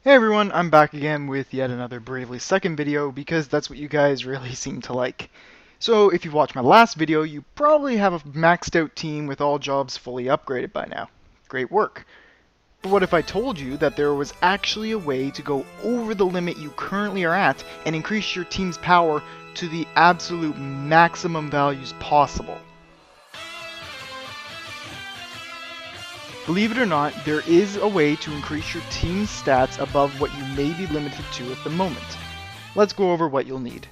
Hey everyone, I'm back again with yet another Bravely Second video because that's what you guys really seem to like. So if you watched my last video, you probably have a maxed out team with all jobs fully upgraded by now. Great work. But what if I told you that there was actually a way to go over the limit you currently are at and increase your team's power to the absolute maximum values possible? Believe it or not, there is a way to increase your team's stats above what you may be limited to at the moment. Let's go over what you'll need.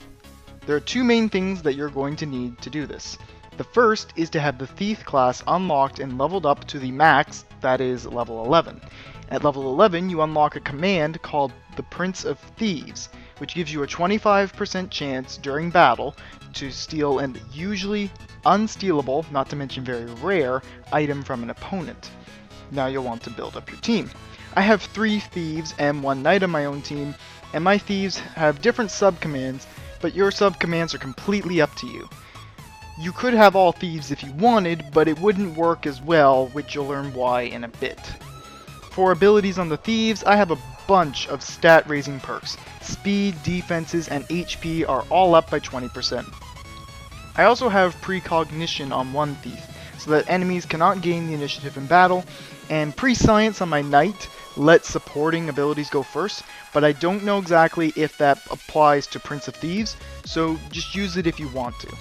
There are two main things that you're going to need to do this. The first is to have the Thief class unlocked and leveled up to the max, that is level 11. At level 11, you unlock a command called the Prince of Thieves, which gives you a 25% chance during battle to steal an usually unstealable, not to mention very rare, item from an opponent. Now you'll want to build up your team. I have 3 thieves and 1 knight on my own team, and my thieves have different subcommands, but your subcommands are completely up to you. You could have all thieves if you wanted, but it wouldn't work as well, which you'll learn why in a bit. For abilities on the thieves, I have a bunch of stat raising perks. Speed, defenses, and HP are all up by 20%. I also have precognition on one thief, so that enemies cannot gain the initiative in battle, and Prescience on my knight lets supporting abilities go first, but I don't know exactly if that applies to Prince of Thieves, so just use it if you want to.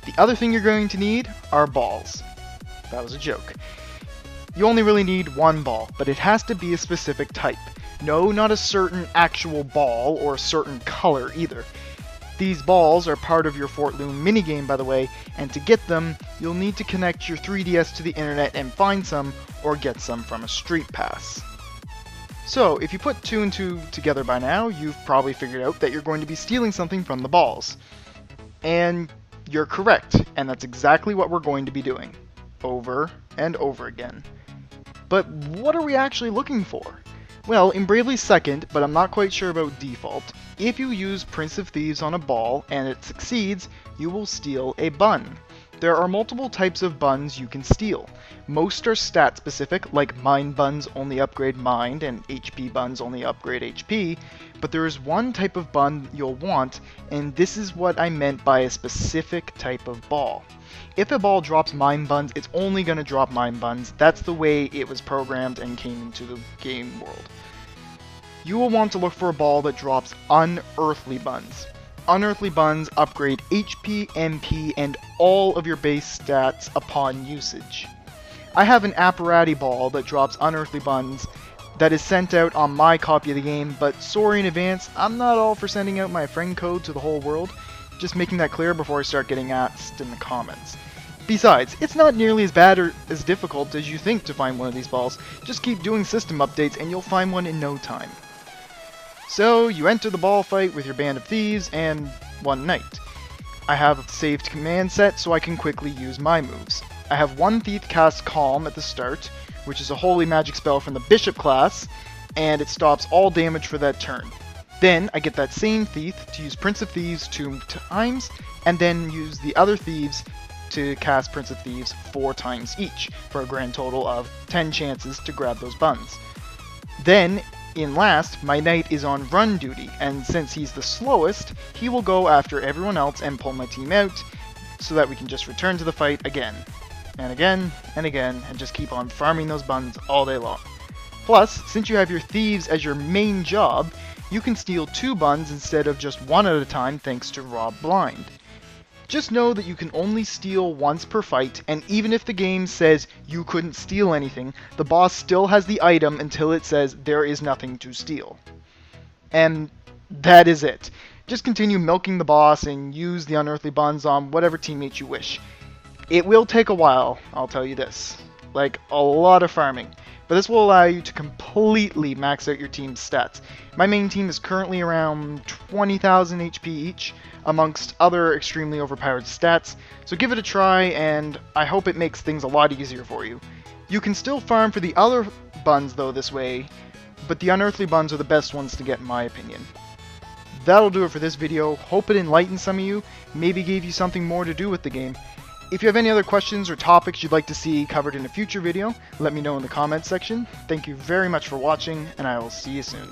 The other thing you're going to need are balls. That was a joke. You only really need one ball, but it has to be a specific type. No, not a certain actual ball or a certain color either. These balls are part of your Fort Loon minigame, by the way, and to get them, you'll need to connect your 3DS to the internet and find some, or get some from a street pass. So, if you put 2 and 2 together by now, you've probably figured out that you're going to be stealing something from the balls. And you're correct, and that's exactly what we're going to be doing. Over and over again. But what are we actually looking for? Well, in Bravely Second, but I'm not quite sure about default, if you use Prince of Thieves on a ball and it succeeds, you will steal a bun. There are multiple types of buns you can steal. Most are stat specific, like Mind buns only upgrade Mind and HP buns only upgrade HP, but there is one type of bun you'll want, and this is what I meant by a specific type of ball. If a ball drops Mind buns, it's only going to drop Mind buns. That's the way it was programmed and came into the game world. You will want to look for a ball that drops Unearthly buns. Unearthly buns upgrade HP, MP, and all of your base stats upon usage. I have an Apparati ball that drops Unearthly buns that is sent out on my copy of the game, but sorry in advance, I'm not all for sending out my friend code to the whole world. Just making that clear before I start getting asked in the comments. Besides, it's not nearly as bad or as difficult as you think to find one of these balls. Just keep doing system updates and you'll find one in no time. So, you enter the ball fight with your band of thieves and one knight. I have a saved command set so I can quickly use my moves. I have one thief cast Calm at the start, which is a holy magic spell from the Bishop class, and it stops all damage for that turn. Then I get that same thief to use Prince of Thieves 2 times, and then use the other thieves to cast Prince of Thieves 4 times each, for a grand total of 10 chances to grab those buns. Then, in last, my knight is on run duty, and since he's the slowest, he will go after everyone else and pull my team out, so that we can just return to the fight again, and again, and again, and just keep on farming those buns all day long. Plus, since you have your thieves as your main job, you can steal 2 buns instead of just 1 at a time thanks to Rob Blind. Just know that you can only steal once per fight, and even if the game says you couldn't steal anything, the boss still has the item until it says there is nothing to steal. And that is it. Just continue milking the boss and use the Unearthly buns on whatever teammates you wish. It will take a while, I'll tell you this. Like, a lot of farming. But this will allow you to completely max out your team's stats. My main team is currently around 20,000 HP each, amongst other extremely overpowered stats, so give it a try, and I hope it makes things a lot easier for you. You can still farm for the other buns though this way, but the Unearthly buns are the best ones to get in my opinion. That'll do it for this video. Hope it enlightened some of you, maybe gave you something more to do with the game. If you have any other questions or topics you'd like to see covered in a future video, let me know in the comments section. Thank you very much for watching, and I will see you soon.